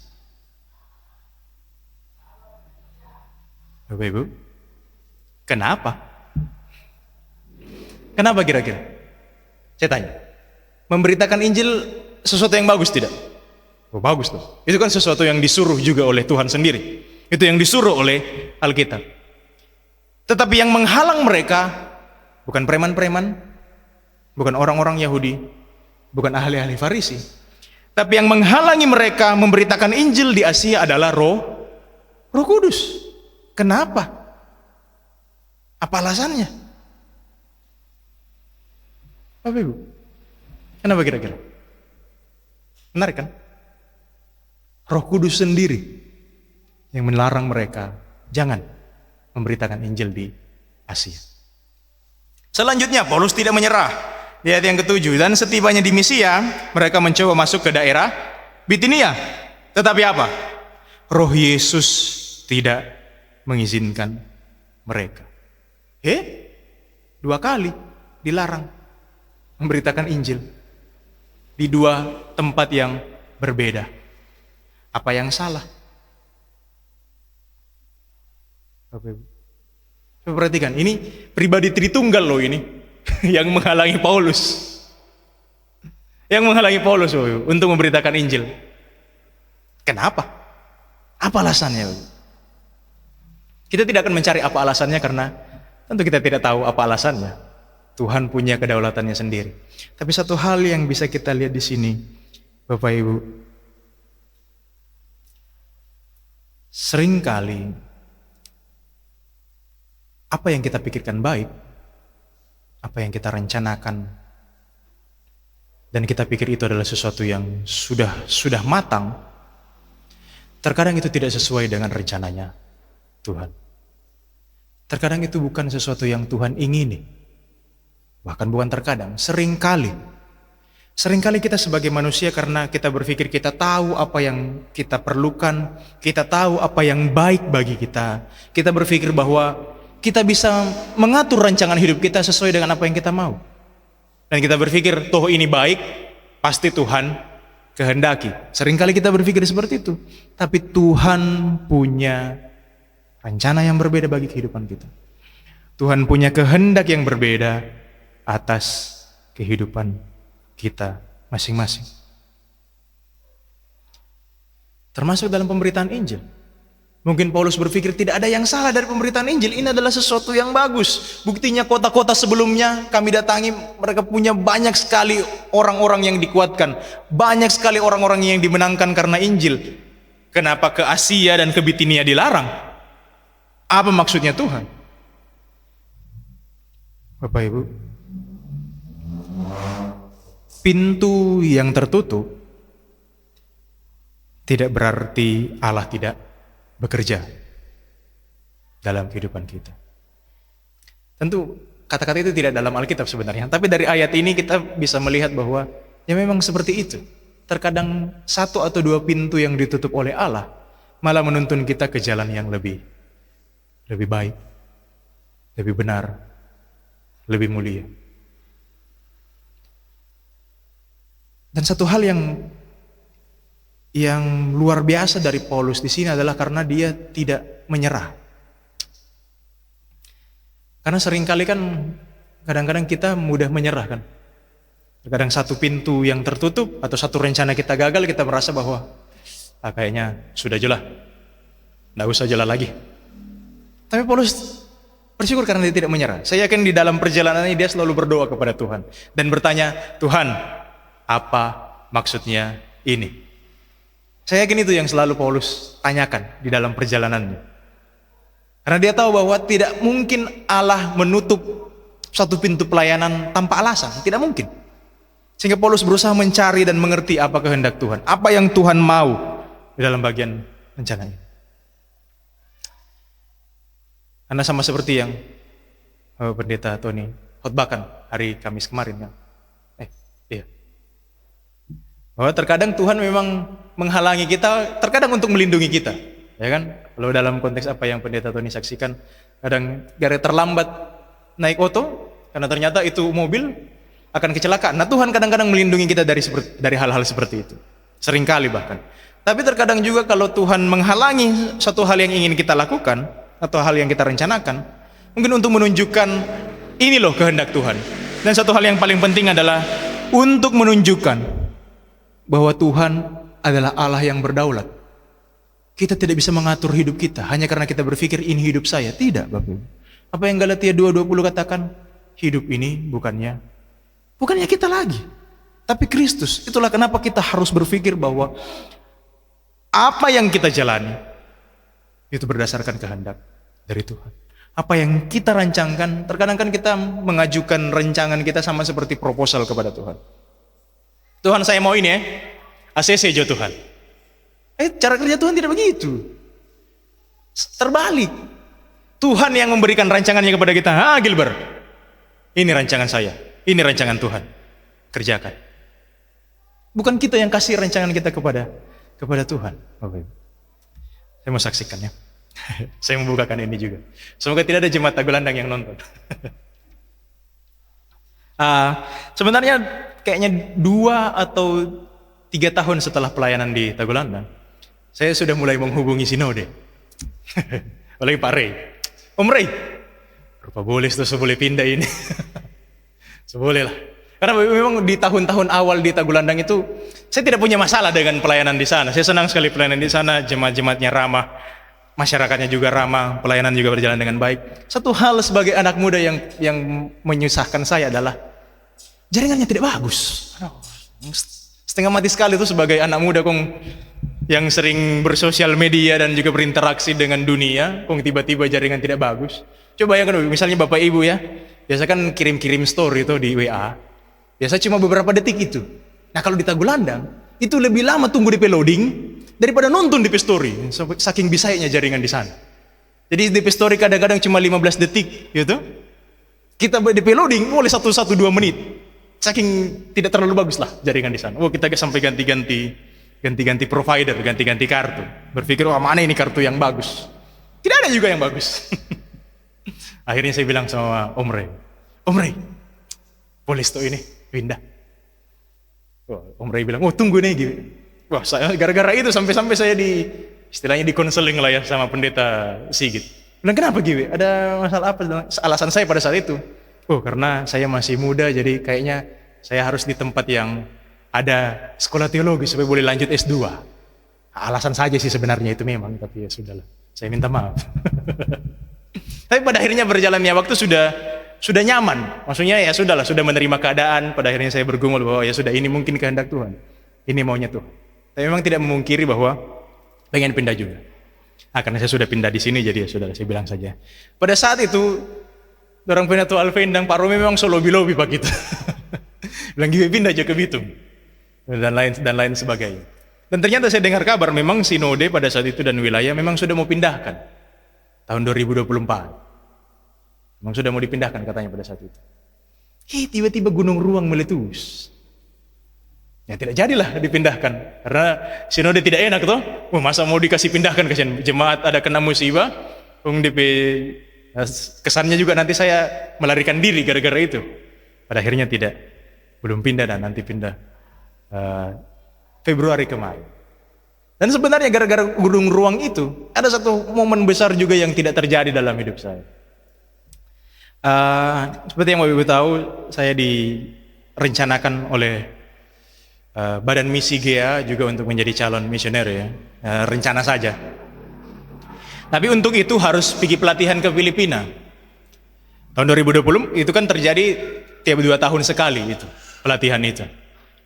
Bapak Ibu, kenapa? Kenapa kira-kira? Saya tanya. Memberitakan Injil sesuatu yang bagus tidak? Bagus tuh. Itu kan sesuatu yang disuruh juga oleh Tuhan sendiri. Itu yang disuruh oleh Alkitab. Tetapi yang menghalang mereka bukan preman-preman, bukan orang-orang Yahudi, bukan ahli-ahli Farisi. Tapi yang menghalangi mereka memberitakan Injil di Asia adalah Roh Kudus. Kenapa? Apa alasannya? Bapak Ibu, kenapa kira-kira? Menarik kan? Roh Kudus sendiri yang melarang mereka jangan memberitakan Injil di Asia. Selanjutnya Paulus tidak menyerah. Di ayat yang ke-7, dan setibanya di Misia, mereka mencoba masuk ke daerah Bitinia. Tetapi apa? Roh Yesus tidak mengizinkan mereka. 2 kali dilarang memberitakan Injil di 2 tempat yang berbeda. Apa yang salah? Bapak Ibu, perhatikan, ini pribadi Tritunggal loh ini yang menghalangi Paulus. Yang menghalangi Paulus Bapak Ibu, untuk memberitakan Injil. Kenapa? Apa alasannya Bapak Ibu? Kita tidak akan mencari apa alasannya karena tentu kita tidak tahu apa alasannya. Tuhan punya kedaulatannya sendiri. Tapi satu hal yang bisa kita lihat di sini, Bapak Ibu, seringkali apa yang kita pikirkan baik, apa yang kita rencanakan, dan kita pikir itu adalah sesuatu yang sudah matang, terkadang itu tidak sesuai dengan rencananya Tuhan. Terkadang itu bukan sesuatu yang Tuhan ingini. Bahkan bukan terkadang, seringkali kita sebagai manusia, karena kita berpikir kita tahu apa yang kita perlukan, kita tahu apa yang baik bagi kita, kita berpikir bahwa kita bisa mengatur rancangan hidup kita sesuai dengan apa yang kita mau. Dan kita berpikir, toh ini baik, pasti Tuhan kehendaki. Seringkali kita berpikir seperti itu. Tapi Tuhan punya rencana yang berbeda bagi kehidupan kita. Tuhan punya kehendak yang berbeda atas kehidupan kita masing-masing. Termasuk dalam pemberitaan Injil. Mungkin Paulus berpikir tidak ada yang salah dari pemberitaan Injil. Ini adalah sesuatu yang bagus. Buktinya kota-kota sebelumnya kami datangi, mereka punya banyak sekali orang-orang yang dikuatkan. Banyak sekali orang-orang yang dimenangkan karena Injil. Kenapa ke Asia dan ke Bitinia dilarang? Apa maksudnya Tuhan? Bapak Ibu, pintu yang tertutup tidak berarti Allah tidak bekerja dalam kehidupan kita. Tentu kata-kata itu tidak dalam Alkitab sebenarnya, tapi dari ayat ini kita bisa melihat bahwa ya memang seperti itu. Terkadang satu atau dua pintu yang ditutup oleh Allah malah menuntun kita ke jalan yang lebih baik, lebih benar, lebih mulia. Dan satu hal yang luar biasa dari Paulus di sini adalah karena dia tidak menyerah. Karena seringkali kan kadang-kadang kita mudah menyerah kan. Kadang satu pintu yang tertutup atau satu rencana kita gagal, kita merasa bahwa kayaknya sudah jelas, nggak usah jalan lagi. Tapi Paulus bersyukur karena dia tidak menyerah. Saya yakin di dalam perjalanannya dia selalu berdoa kepada Tuhan dan bertanya, Tuhan, apa maksudnya ini? Saya yakin itu yang selalu Paulus tanyakan di dalam perjalanannya. Karena dia tahu bahwa tidak mungkin Allah menutup satu pintu pelayanan tanpa alasan. Tidak mungkin. Sehingga Paulus berusaha mencari dan mengerti apa kehendak Tuhan. Apa yang Tuhan mau di dalam bagian rencananya. Karena sama seperti yang Pendeta Tony khotbahkan hari Kamis kemarin. Iya. Bahwa terkadang Tuhan memang menghalangi kita, terkadang untuk melindungi kita, ya kan? Kalau dalam konteks apa yang Pendeta Tony saksikan, kadang gara terlambat naik oto, karena ternyata itu mobil akan kecelakaan. Nah, Tuhan kadang-kadang melindungi kita dari hal-hal seperti itu, seringkali bahkan. Tapi terkadang juga kalau Tuhan menghalangi satu hal yang ingin kita lakukan atau hal yang kita rencanakan, mungkin untuk menunjukkan ini loh kehendak Tuhan. Dan satu hal yang paling penting adalah untuk menunjukkan bahwa Tuhan adalah Allah yang berdaulat. Kita tidak bisa mengatur hidup kita hanya karena kita berpikir ini hidup saya. Tidak, Bapak. Apa yang Galatia 2:20 katakan? Hidup ini bukannya kita lagi, tapi Kristus. Itulah kenapa kita harus berpikir bahwa apa yang kita jalani itu berdasarkan kehendak dari Tuhan. Apa yang kita rancangkan, terkadang kan kita mengajukan rancangan kita sama seperti proposal kepada Tuhan. Tuhan, saya mau ini ya, ACC jo Tuhan. Cara kerja Tuhan tidak begitu. Terbalik. Tuhan yang memberikan rancangannya kepada kita. Gilbert, ini rancangan saya, ini rancangan Tuhan, kerjakan. Bukan kita yang kasih rancangan kita kepada Tuhan. Saya mau saksikan ya. Saya membukakan ini juga. Semoga tidak ada jemaat Tagulandang yang nonton. Sebenarnya kayaknya 2 atau 3 tahun setelah pelayanan di Tagulandang, saya sudah mulai menghubungi sinode. Oleh Pak Rey. Om Rey, rupa boleh boleh pindah ini. Seboleh lah. Karena memang di tahun-tahun awal di Tagulandang itu, saya tidak punya masalah dengan pelayanan di sana. Saya senang sekali pelayanan di sana, jemaat-jemaatnya ramah, masyarakatnya juga ramah, pelayanan juga berjalan dengan baik. Satu hal sebagai anak muda yang menyusahkan saya adalah jaringannya tidak bagus. Setengah mati sekali itu sebagai anak muda yang sering bersosial media dan juga berinteraksi dengan dunia, tiba-tiba jaringan tidak bagus. Coba bayangkan misalnya Bapak Ibu ya, biasa kan kirim-kirim story itu di WA. Biasa cuma beberapa detik itu. Nah kalau di Tagulandang itu lebih lama tunggu DP loading daripada nonton DP story. Saking bisanya jaringan di sana. Jadi DP story kadang-kadang cuma 15 detik gitu. Kita DP loading mulai 1-2 menit. Saking tidak terlalu bagus lah jaringan di sana. Kita sampai ganti-ganti provider, ganti-ganti kartu. Berpikir mana ini kartu yang bagus. Tidak ada juga yang bagus. Akhirnya saya bilang sama Om Rey, boleh stop ini pindah. Wah, Om Ray bilang, oh tunggu nih gitu. Wah, saya gara-gara itu sampai-sampai saya istilahnya di konseling lah ya sama pendeta Sigit. Bilang, kenapa gitu? Ada masalah apa? Alasan saya pada saat itu, oh karena saya masih muda, jadi kayaknya saya harus di tempat yang ada sekolah teologi supaya boleh lanjut S2. Alasan saja sih sebenarnya itu memang, tapi ya sudahlah. Saya minta maaf. Tapi pada akhirnya berjalannya waktu sudah nyaman. Maksudnya ya sudahlah, sudah menerima keadaan. Pada akhirnya saya bergumul bahwa ya sudah, ini mungkin kehendak Tuhan. Ini maunya Tuhan. Tapi memang tidak memungkiri bahwa pengen pindah juga. Karena saya sudah pindah di sini, jadi ya sudahlah, saya bilang saja. Pada saat itu orang Pendeta Alvendang, Pak Romi memang solobi-lobi Pak kita. Bilang gitu, pindah aja ke Bitung. Dan lain sebagainya. Dan ternyata saya dengar kabar memang sinode pada saat itu dan wilayah memang sudah mau pindahkan tahun 2024. Memang sudah mau dipindahkan katanya pada saat itu. Tiba-tiba Gunung Ruang meletus. Ya tidak jadilah dipindahkan karena sinode tidak enak toh. Masa mau dikasih pindahkan, kasihan jemaat ada kena musibah. Kesannya juga nanti saya melarikan diri gara-gara itu. Pada akhirnya belum pindah dan nanti pindah Februari kemarin. Dan sebenarnya gara-gara Gunung Ruang itu ada satu momen besar juga yang tidak terjadi dalam hidup saya. Seperti yang Ibu tahu, saya direncanakan oleh Badan Misi GEA juga untuk menjadi calon misioner ya. Rencana saja. Tapi untuk itu harus pergi pelatihan ke Filipina. Tahun 2020 itu kan terjadi tiap 2 tahun sekali itu pelatihan itu.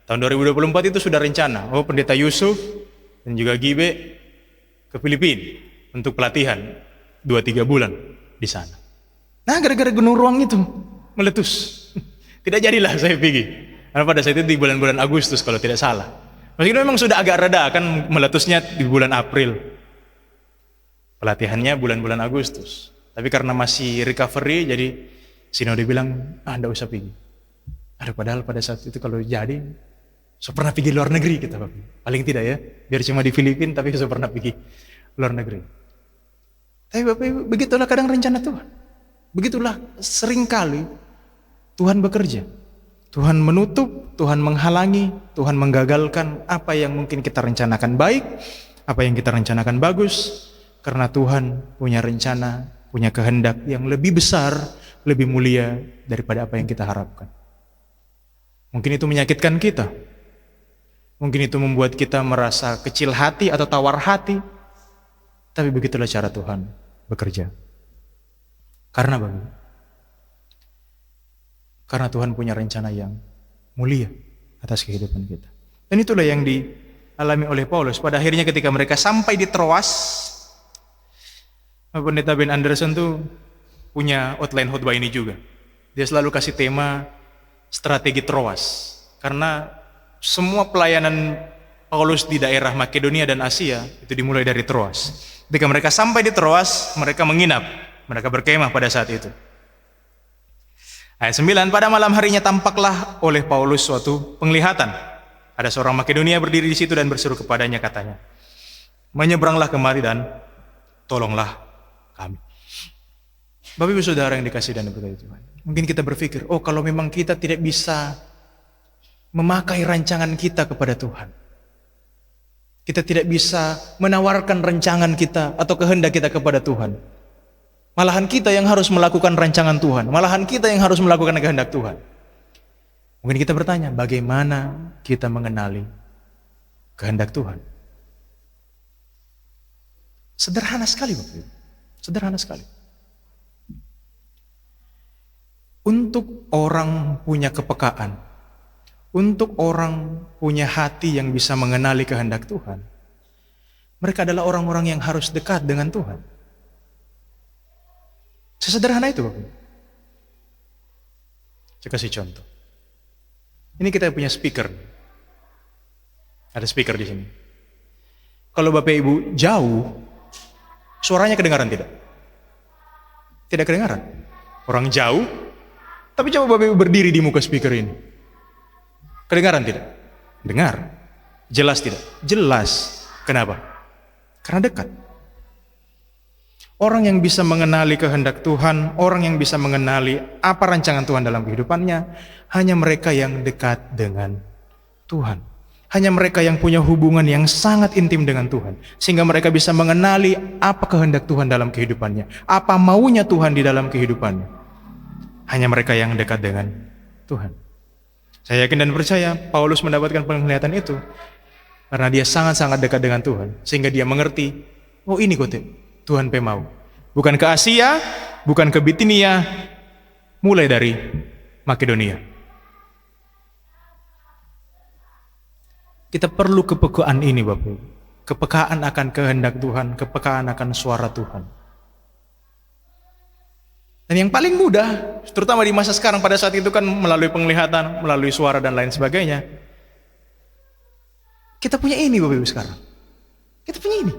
Tahun 2024 itu sudah rencana. Pendeta Yusuf dan juga Gibe ke Filipina untuk pelatihan 2-3 bulan di sana. Nah, gara-gara Gunung Ruang itu meletus. Tidak jadilah saya pergi. Karena pada saat itu di bulan-bulan Agustus kalau tidak salah. Meskipun memang sudah agak reda, kan meletusnya di bulan April. Pelatihannya bulan-bulan Agustus. Tapi karena masih recovery, jadi sinode bilang, enggak usah pergi. Padahal pada saat itu kalau jadi, saya pernah pergi luar negeri kita, paling tidak ya, biar cuma di Filipina, tapi saya pernah pergi luar negeri. Tapi Bapak Ibu, begitulah kadang rencana Tuhan. Begitulah seringkali Tuhan bekerja. Tuhan menutup, Tuhan menghalangi, Tuhan menggagalkan apa yang mungkin kita rencanakan baik, apa yang kita rencanakan bagus, karena Tuhan punya rencana, punya kehendak yang lebih besar, lebih mulia daripada apa yang kita harapkan. Mungkin itu menyakitkan kita. Mungkin itu membuat kita merasa kecil hati atau tawar hati. Tapi begitulah cara Tuhan bekerja. Karena bagaimana? Karena Tuhan punya rencana yang mulia atas kehidupan kita. Dan itulah yang dialami oleh Paulus. Pada akhirnya ketika mereka sampai di Troas, Pendeta Ben Anderson tuh punya outline khotbah ini juga. Dia selalu kasih tema strategi Troas. Karena semua pelayanan Paulus di daerah Makedonia dan Asia itu dimulai dari Troas. Ketika mereka sampai di Troas, mereka menginap, mereka berkemah pada saat itu. Ayat 9, pada malam harinya tampaklah oleh Paulus suatu penglihatan. Ada seorang Makedonia berdiri di situ dan berseru kepadanya, katanya, menyeberanglah kemari dan tolonglah kami. Bapak Ibu Saudara yang dikasihi dan diberkati Tuhan, mungkin kita berpikir, kalau memang kita tidak bisa memakai rancangan kita kepada Tuhan, kita tidak bisa menawarkan rancangan kita atau kehendak kita kepada Tuhan, malahan kita yang harus melakukan rancangan Tuhan, malahan kita yang harus melakukan kehendak Tuhan. Mungkin kita bertanya, bagaimana kita mengenali kehendak Tuhan? Sederhana sekali Bapak Ibu, sederhana sekali. Untuk orang punya kepekaan, untuk orang punya hati yang bisa mengenali kehendak Tuhan, mereka adalah orang-orang yang harus dekat dengan Tuhan. Sesederhana itu Bapak. Saya kasih contoh. Ini kita punya speaker. Ada speaker di sini. Kalau Bapak Ibu jauh, suaranya kedengaran tidak? Tidak kedengaran. Orang jauh, tapi coba Bapak Ibu berdiri di muka speaker ini. Kedengaran tidak? Dengar. Jelas tidak? Jelas. Kenapa? Karena dekat. Orang yang bisa mengenali kehendak Tuhan, orang yang bisa mengenali apa rancangan Tuhan dalam kehidupannya, hanya mereka yang dekat dengan Tuhan. Hanya mereka yang punya hubungan yang sangat intim dengan Tuhan, sehingga mereka bisa mengenali apa kehendak Tuhan dalam kehidupannya, apa maunya Tuhan di dalam kehidupannya. Hanya mereka yang dekat dengan Tuhan. Saya yakin dan percaya Paulus mendapatkan penglihatan itu karena dia sangat-sangat dekat dengan Tuhan, sehingga dia mengerti, oh ini kok Tuhan mau. Bukan ke Asia, bukan ke Bitinia, mulai dari Makedonia. Kita perlu kepekaan ini Bapak Ibu. Kepekaan akan kehendak Tuhan, kepekaan akan suara Tuhan. Dan yang paling mudah, terutama di masa sekarang pada saat itu kan melalui penglihatan, melalui suara dan lain sebagainya. Kita punya ini Bapak Ibu sekarang. Kita punya ini.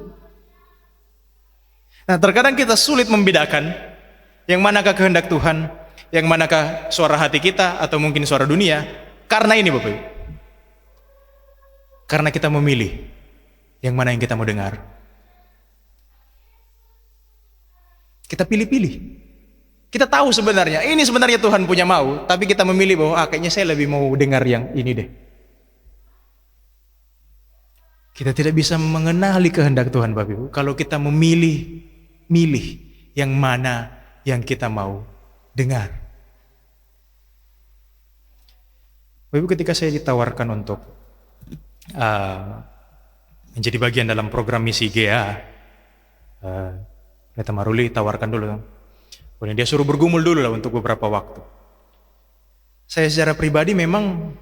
Nah, terkadang kita sulit membedakan yang manakah kehendak Tuhan, yang manakah suara hati kita atau mungkin suara dunia. Karena ini Bapak Ibu. Karena kita memilih yang mana yang kita mau dengar. Kita pilih-pilih. Kita tahu sebenarnya, ini sebenarnya Tuhan punya mau, tapi kita memilih bahwa kayaknya saya lebih mau dengar yang ini deh. Kita tidak bisa mengenali kehendak Tuhan Bapak Ibu kalau kita milih yang mana yang kita mau dengar. Bapak Ibu, ketika saya ditawarkan untuk menjadi bagian dalam program misi GA, Pendeta Maruli tawarkan dulu, kemudian dia suruh bergumul dulu lah untuk beberapa waktu. Saya secara pribadi memang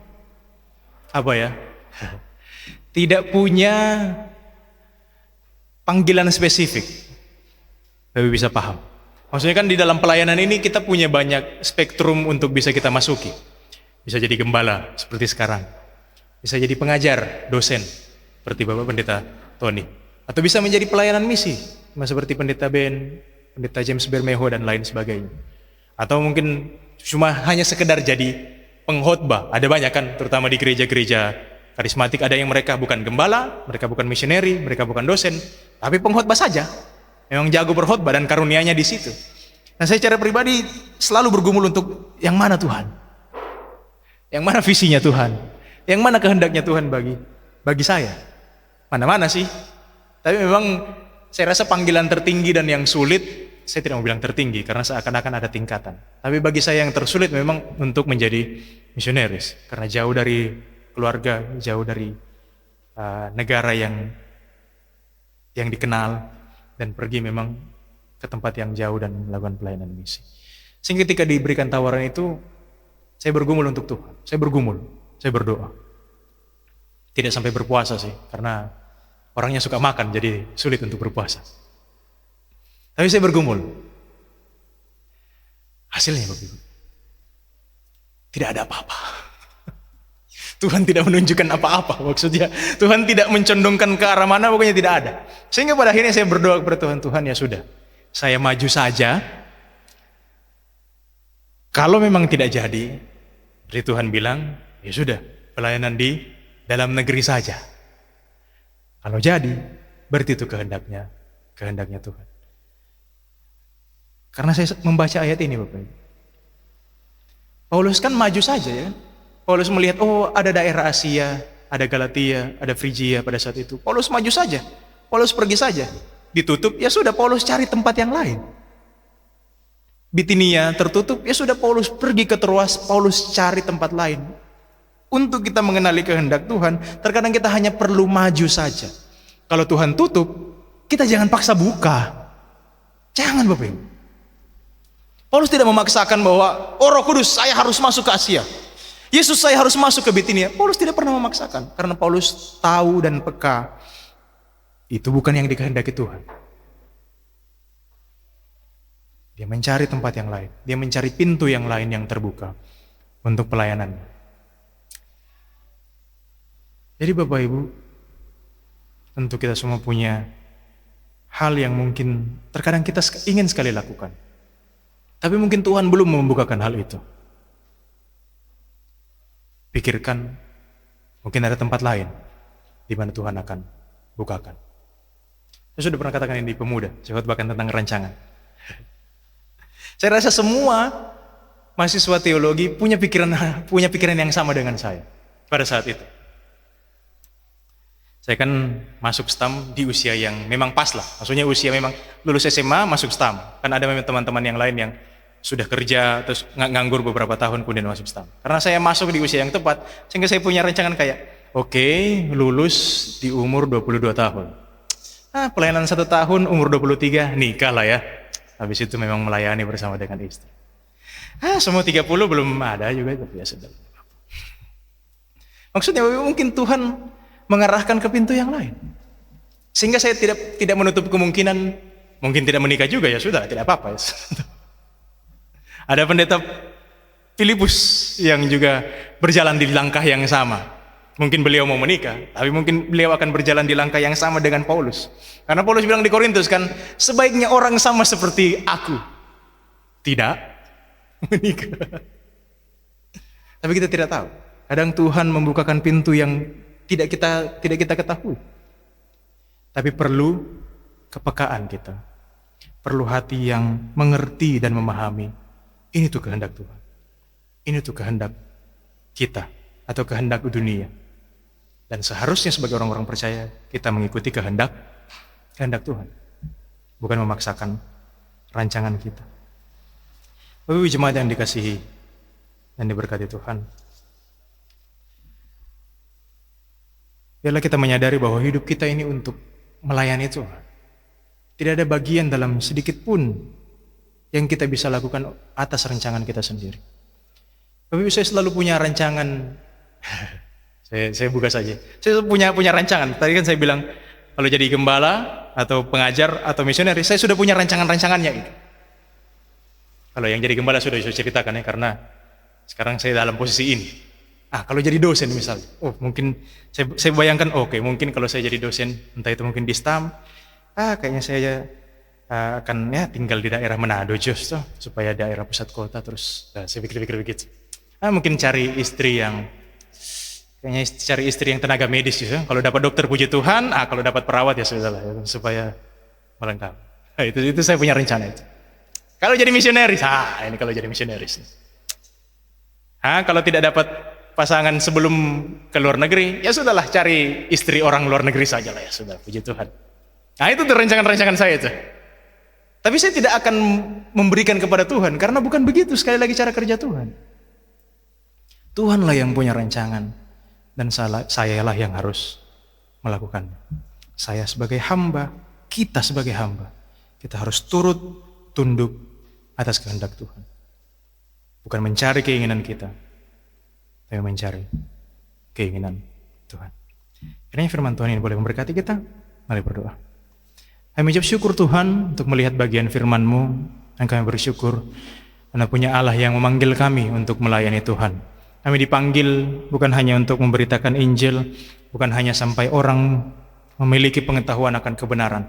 tidak punya panggilan spesifik. Tapi bisa paham. Maksudnya kan di dalam pelayanan ini kita punya banyak spektrum untuk bisa kita masuki. Bisa jadi gembala seperti sekarang. Bisa jadi pengajar, dosen, seperti Bapak Pendeta Tony. Atau bisa menjadi pelayanan misi, seperti Pendeta Ben, Pendeta James Bermejo, dan lain sebagainya. Atau mungkin cuma hanya sekedar jadi pengkhotbah. Ada banyak kan, terutama di gereja-gereja karismatik, ada yang mereka bukan gembala, mereka bukan misioneri, mereka bukan dosen, tapi pengkhotbah saja. Memang jago berkhotbah dan karunianya di situ. Nah, saya secara pribadi selalu bergumul untuk yang mana Tuhan? Yang mana visinya Tuhan? Yang mana kehendaknya Tuhan bagi saya? Mana-mana sih. Tapi memang saya rasa panggilan tertinggi dan yang sulit, saya tidak mau bilang tertinggi karena seakan-akan ada tingkatan. Tapi bagi saya yang tersulit memang untuk menjadi misionaris, karena jauh dari keluarga, jauh dari negara yang dikenal, dan pergi memang ke tempat yang jauh dan melakukan pelayanan misi. Sehingga ketika diberikan tawaran itu, saya bergumul untuk Tuhan. Saya berdoa. Tidak sampai berpuasa sih, karena orangnya suka makan, jadi sulit untuk berpuasa. Tapi saya bergumul. Hasilnya Bapak Ibu, tidak ada apa-apa. Tuhan tidak menunjukkan apa-apa, maksudnya Tuhan tidak mencondongkan ke arah mana, pokoknya tidak ada. Sehingga pada akhirnya saya berdoa kepada Tuhan, Tuhan ya sudah, saya maju saja. Kalau memang tidak jadi, seperti Tuhan bilang, ya sudah, pelayanan di dalam negeri saja. Kalau jadi, berarti itu kehendaknya Tuhan. Karena saya membaca ayat ini Bapak Ibu, Paulus kan maju saja ya. Paulus melihat, oh ada daerah Asia, ada Galatia, ada Frigia pada saat itu. Paulus maju saja, Paulus pergi saja. Ditutup, ya sudah Paulus cari tempat yang lain. Bitinia tertutup, ya sudah Paulus pergi ke Troas, Paulus cari tempat lain. Untuk kita mengenali kehendak Tuhan, terkadang kita hanya perlu maju saja. Kalau Tuhan tutup, kita jangan paksa buka. Jangan Bapak Ibu. Paulus tidak memaksakan bahwa, oh Roh Kudus, saya harus masuk ke Asia. Yesus, saya harus masuk ke Bitinia. Paulus tidak pernah memaksakan, karena Paulus tahu dan peka, itu bukan yang dikehendaki Tuhan. Dia mencari tempat yang lain. Dia mencari pintu yang lain yang terbuka untuk pelayanannya. Jadi Bapak Ibu, tentu kita semua punya hal yang mungkin terkadang kita ingin sekali lakukan. Tapi mungkin Tuhan belum membukakan hal itu. Pikirkan, mungkin ada tempat lain di mana Tuhan akan bukakan. Saya sudah pernah katakan ini di pemuda, saya bahkan tentang rancangan. Saya rasa semua mahasiswa teologi punya pikiran yang sama dengan saya pada saat itu. Saya kan masuk STAM di usia yang memang pas lah. Maksudnya usia memang lulus SMA masuk STAM. Kan ada memang teman-teman yang lain yang sudah kerja terus nganggur beberapa tahun kemudian masuk STAM. Karena saya masuk di usia yang tepat, sehingga saya punya rancangan kayak, oke, lulus di umur 22 tahun. Pelayanan 1 tahun, umur 23, nikah lah ya. Habis itu memang melayani bersama dengan istri. Semua 30 belum ada juga, tapi ya sudah. Maksudnya mungkin Tuhan mengarahkan ke pintu yang lain. Sehingga saya tidak menutup kemungkinan mungkin tidak menikah juga, ya sudah, tidak apa-apa ya. Ada pendeta Filipus yang juga berjalan di langkah yang sama. Mungkin beliau mau menikah, tapi mungkin beliau akan berjalan di langkah yang sama dengan Paulus. Karena Paulus bilang di Korintus kan, sebaiknya orang sama seperti aku, tidak menikah. Tapi kita tidak tahu. Kadang Tuhan membukakan pintu yang tidak kita ketahui. Tapi perlu kepekaan kita. Perlu hati yang mengerti dan memahami. Ini tuh kehendak Tuhan. Ini tuh kehendak kita atau kehendak dunia. Dan seharusnya sebagai orang-orang percaya kita mengikuti kehendak Tuhan. Bukan memaksakan rancangan kita. Bapak Ibu jemaat yang dikasihi dan diberkati Tuhan. Biarlah kita menyadari bahwa hidup kita ini untuk melayani Tuhan. Tidak ada bagian dalam sedikit pun yang kita bisa lakukan atas rancangan kita sendiri. Tapi saya selalu punya rancangan. saya buka saja. Saya punya rancangan. Tadi kan saya bilang kalau jadi gembala atau pengajar atau misionaris, saya sudah punya rancangan-rancangannya itu. Kalau yang jadi gembala sudah saya ceritakan ya, karena sekarang saya dalam posisi ini. Kalau jadi dosen misalnya, mungkin saya bayangkan, mungkin kalau saya jadi dosen, entah itu mungkin di STAM, kayaknya saya akan ya tinggal di daerah Manado Jos, supaya daerah pusat kota, terus saya pikir-pikir begitu. Mungkin cari istri yang tenaga medis ya. Kalau dapat dokter puji Tuhan, kalau dapat perawat ya sudahlah, ya, supaya melengkapi. Itu saya punya rencana itu. Kalau jadi misionaris, ini kalau jadi misionaris. Kalau tidak dapat pasangan sebelum ke luar negeri, ya sudahlah cari istri orang luar negeri saja lah ya sudah, puji Tuhan. Itu tuh rancangan-rancangan saya itu. Tapi saya tidak akan memberikan kepada Tuhan karena bukan begitu sekali lagi cara kerja Tuhan. Tuhanlah yang punya rancangan dan sayalah yang harus melakukan. Saya sebagai hamba, kita sebagai hamba, kita harus turut tunduk atas kehendak Tuhan. Bukan mencari keinginan kita, tapi mencari keinginan Tuhan. Kiranya firman Tuhan ini boleh memberkati kita. Mari berdoa. Kami ucap syukur Tuhan untuk melihat bagian firman-Mu, dan kami bersyukur karena punya Allah yang memanggil kami untuk melayani Tuhan. Kami dipanggil bukan hanya untuk memberitakan Injil, bukan hanya sampai orang memiliki pengetahuan akan kebenaran,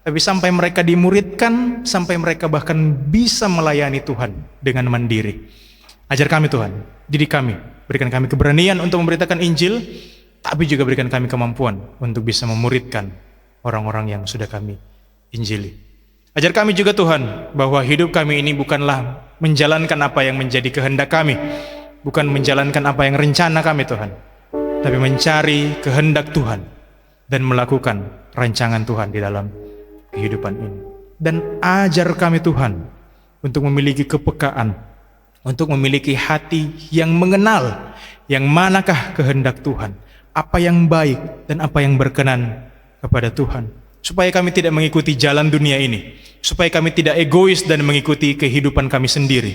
tapi sampai mereka dimuridkan, sampai mereka bahkan bisa melayani Tuhan dengan mandiri. Ajar kami Tuhan, didik kami, berikan kami keberanian untuk memberitakan Injil, tapi juga berikan kami kemampuan untuk bisa memuridkan orang-orang yang sudah kami Injili. Ajar kami juga Tuhan, bahwa hidup kami ini bukanlah menjalankan apa yang menjadi kehendak kami, bukan menjalankan apa yang rencana kami Tuhan, tapi mencari kehendak Tuhan dan melakukan rancangan Tuhan di dalam kehidupan ini. Dan ajar kami Tuhan untuk memiliki kepekaan, untuk memiliki hati yang mengenal yang manakah kehendak Tuhan, apa yang baik dan apa yang berkenan kepada Tuhan, supaya kami tidak mengikuti jalan dunia ini, supaya kami tidak egois dan mengikuti kehidupan kami sendiri,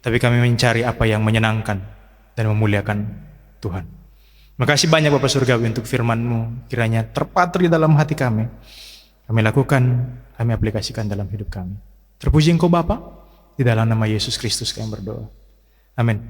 tapi kami mencari apa yang menyenangkan dan memuliakan Tuhan. Makasih banyak Bapa Surgawi untuk firman-Mu, kiranya terpatri dalam hati kami lakukan, kami aplikasikan dalam hidup kami. Terpuji Engkau Bapa, di dalam nama Yesus Kristus kami berdoa. Amin.